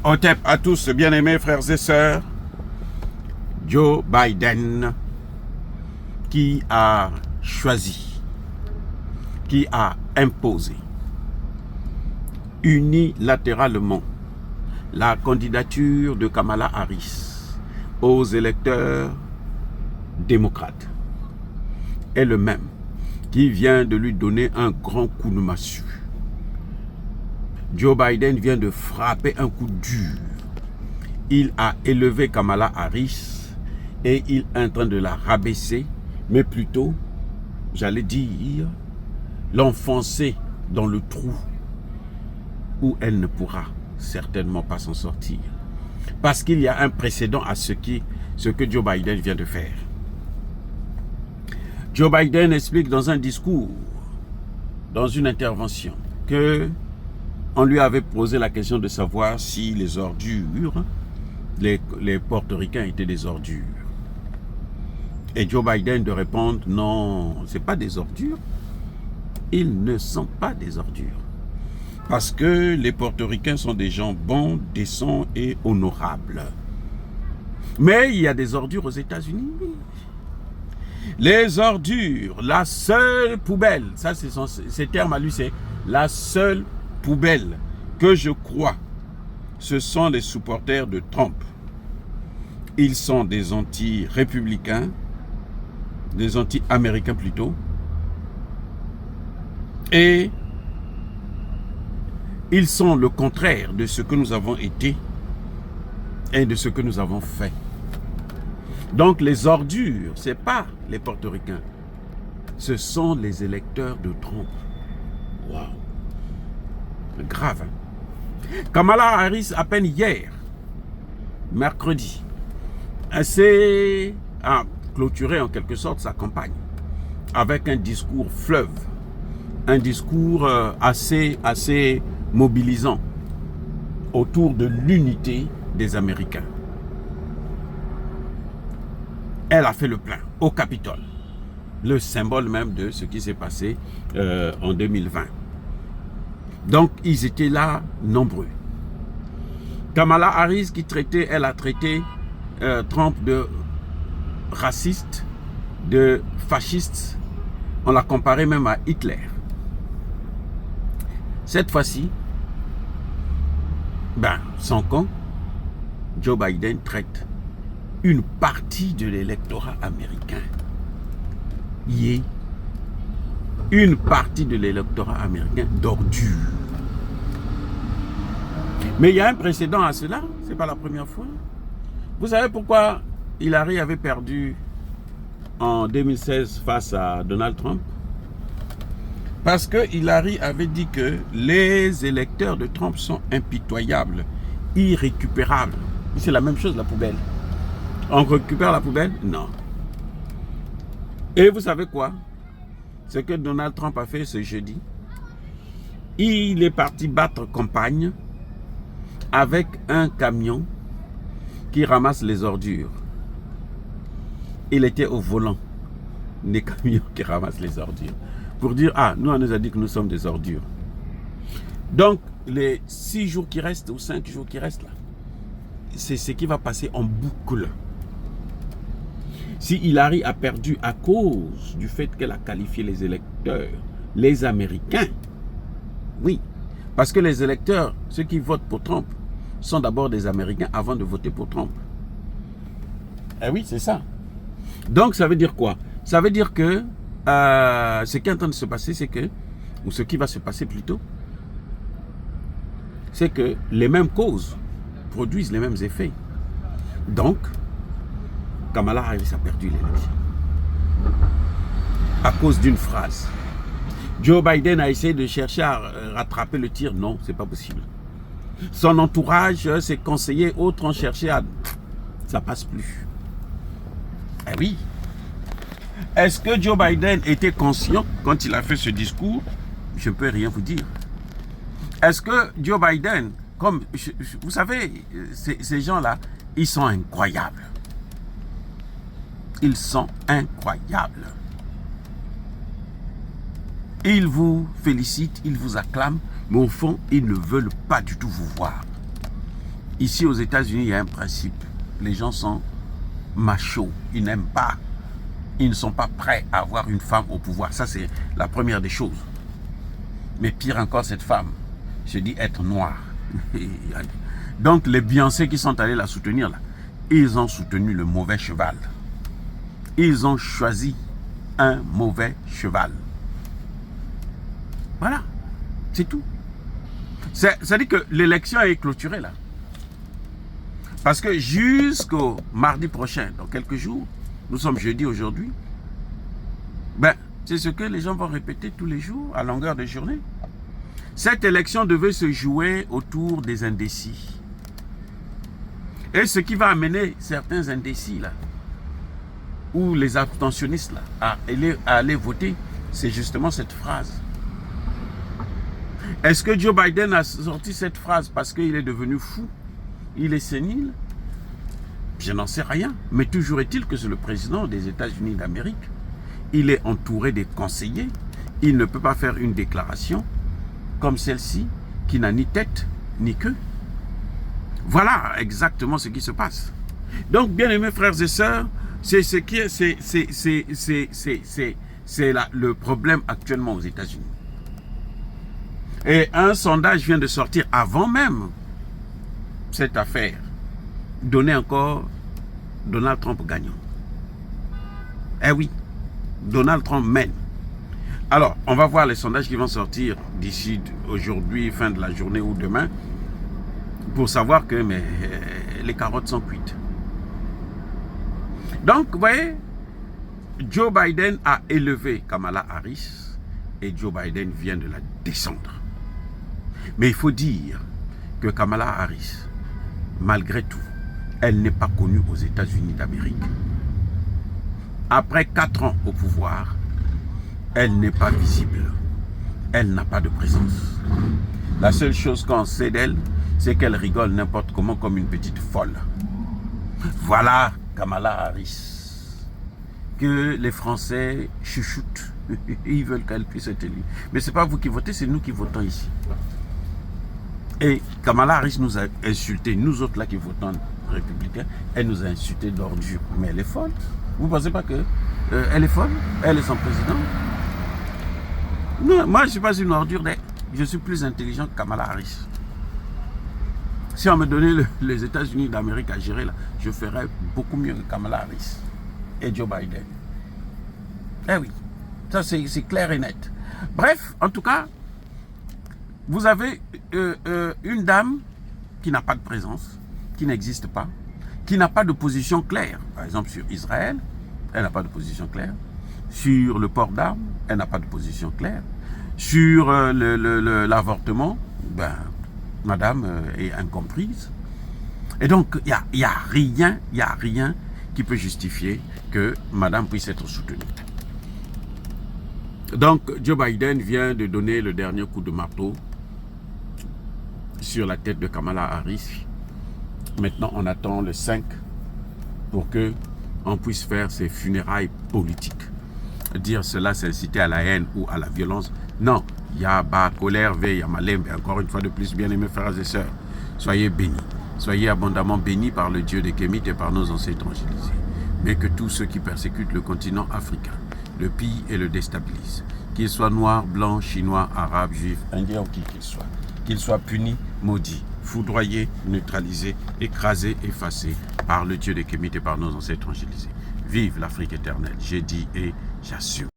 Otep à tous, bien-aimés frères et sœurs. Joe Biden qui a choisi, qui a imposé unilatéralement la candidature de Kamala Harris aux électeurs démocrates est le même qui vient de lui donner un grand coup de massue. Joe Biden vient de frapper un coup dur. Il a élevé Kamala Harris et il est en train de la rabaisser, mais plutôt, j'allais dire, l'enfoncer dans le trou où elle ne pourra certainement pas s'en sortir. Parce qu'il y a un précédent à ce que Joe Biden vient de faire. Joe Biden explique dans un discours, dans une intervention, que on lui avait posé la question de savoir si les ordures, les portoricains étaient des ordures. Et Joe Biden de répondre, non, ce n'est pas des ordures. Ils ne sont pas des ordures. Parce que les portoricains sont des gens bons, décents et honorables. Mais il y a des ordures aux États-Unis. Les ordures, la seule poubelle, ça c'est ces termes à lui, c'est la seule poubelle que je crois, ce sont les supporters de Trump. Ils sont des anti-républicains, des anti-américains plutôt, et ils sont le contraire de ce que nous avons été et de ce que nous avons fait. Donc les ordures, ce n'est pas les portoricains, ce sont les électeurs de Trump. Waouh! Grave, hein? Kamala Harris, à peine hier, mercredi, a clôturé en quelque sorte sa campagne avec un discours fleuve, un discours assez mobilisant autour de l'unité des Américains. Elle a fait le plein au Capitole, le symbole même de ce qui s'est passé en 2020. Donc, ils étaient là nombreux. Kamala Harris, elle a traité Trump de raciste, de fasciste. On l'a comparé même à Hitler. Cette fois-ci, sans con, Joe Biden traite une partie de l'électorat américain. Une partie de l'électorat américain d'ordure. Mais il y a un précédent à cela, c'est pas la première fois. Vous savez pourquoi Hillary avait perdu en 2016 face à Donald Trump? Parce que Hillary avait dit que les électeurs de Trump sont impitoyables, irrécupérables. C'est la même chose, la poubelle. On récupère la poubelle? Non. Et vous savez quoi? Ce que Donald Trump a fait ce jeudi, il est parti battre campagne avec un camion qui ramasse les ordures. Il était au volant des camions qui ramassent les ordures. Pour dire, nous on nous a dit que nous sommes des ordures. Donc, les 6 jours qui restent, ou 5 jours qui restent là, c'est ce qui va passer en boucle. Si Hillary a perdu à cause du fait qu'elle a qualifié les électeurs, les Américains, oui, parce que les électeurs, ceux qui votent pour Trump, sont d'abord des Américains avant de voter pour Trump. Eh oui, c'est ça. Donc, ça veut dire quoi? Ça veut dire que ce qui est en train de se passer, c'est que, ou ce qui va se passer plutôt, c'est que les mêmes causes produisent les mêmes effets. Donc, Kamala Harris a perdu l'élection à cause d'une phrase. Joe Biden a essayé de chercher à rattraper le tir. Non, c'est pas possible. Son entourage, ses conseillers, autres ont cherché à... Ça passe plus. Eh oui. Est-ce que Joe Biden était conscient quand il a fait ce discours? Je ne peux rien vous dire. Est-ce que Joe Biden, comme... Vous savez, ces gens-là, ils sont incroyables. Ils sont incroyables. Ils vous félicitent, ils vous acclament, mais au fond, ils ne veulent pas du tout vous voir. Ici, aux États-Unis, il y a un principe. Les gens sont machos. Ils n'aiment pas. Ils ne sont pas prêts à avoir une femme au pouvoir. Ça, c'est la première des choses. Mais pire encore, cette femme se dit être noire. Donc, les Beyoncé qui sont allés la soutenir, là, ils ont soutenu le mauvais cheval. Ils ont choisi un mauvais cheval. Voilà. C'est tout. Ça dit que l'élection est clôturée, là. Parce que jusqu'au mardi prochain, dans quelques jours, nous sommes jeudi aujourd'hui, ben, c'est ce que les gens vont répéter tous les jours, à longueur de journée. Cette élection devait se jouer autour des indécis. Et ce qui va amener certains indécis, là, ou les abstentionnistes, là, à aller voter, c'est justement cette phrase. Est-ce que Joe Biden a sorti cette phrase parce qu'il est devenu fou? Il est sénile? Je n'en sais rien. Mais toujours est-il que c'est le président des États-Unis d'Amérique. Il est entouré des conseillers. Il ne peut pas faire une déclaration comme celle-ci qui n'a ni tête ni queue. Voilà exactement ce qui se passe. Donc, bien aimés frères et sœurs, c'est le problème actuellement aux États-Unis. Et un sondage vient de sortir avant même cette affaire, donnait encore Donald Trump gagnant. Eh oui, Donald Trump mène. Alors, on va voir les sondages qui vont sortir d'ici aujourd'hui, fin de la journée ou demain, pour savoir que les carottes sont cuites. Donc, vous voyez, Joe Biden a élevé Kamala Harris et Joe Biden vient de la descendre. Mais il faut dire que Kamala Harris, malgré tout, elle n'est pas connue aux États-Unis d'Amérique. Après 4 ans au pouvoir, elle n'est pas visible. Elle n'a pas de présence. La seule chose qu'on sait d'elle, c'est qu'elle rigole n'importe comment comme une petite folle. Voilà Kamala Harris, que les Français chuchotent. Ils veulent qu'elle puisse être élue. Mais ce n'est pas vous qui votez, c'est nous qui votons ici. Et Kamala Harris nous a insultés, nous autres là qui votons républicains, elle nous a insultés d'ordure. Mais elle est folle. Vous ne pensez pas que elle est folle? Elle est son président? Non, moi je ne suis pas une ordure, je suis plus intelligent que Kamala Harris. Si on me donnait les États-Unis d'Amérique à gérer, là, je ferais beaucoup mieux que Kamala Harris et Joe Biden. Eh oui, ça c'est clair et net. Bref, en tout cas, vous avez une dame qui n'a pas de présence, qui n'existe pas, qui n'a pas de position claire. Par exemple, sur Israël, elle n'a pas de position claire. Sur le port d'armes, elle n'a pas de position claire. Sur l'avortement, ben, madame est incomprise. Et donc, il n'y a rien qui peut justifier que madame puisse être soutenue. Donc, Joe Biden vient de donner le dernier coup de marteau sur la tête de Kamala Harris. Maintenant, on attend le 5 pour qu'on puisse faire ces funérailles politiques. Dire cela, c'est inciter à la haine ou à la violence. Non, il y a colère, veille, il y a malem. Et encore une fois de plus, bien aimés frères et sœurs, soyez bénis. Soyez abondamment bénis par le Dieu des Kémites et par nos ancêtres évangélisés. Mais que tous ceux qui persécutent le continent africain le pillent et le déstabilisent. Qu'ils soient noirs, blancs, chinois, arabes, juifs, indiens ou qui qu'ils soient punis, maudits, foudroyés, neutralisés, écrasés, effacés par le Dieu des Kémites et par nos ancêtres évangélisés. Vive l'Afrique éternelle, j'ai dit et j'assume.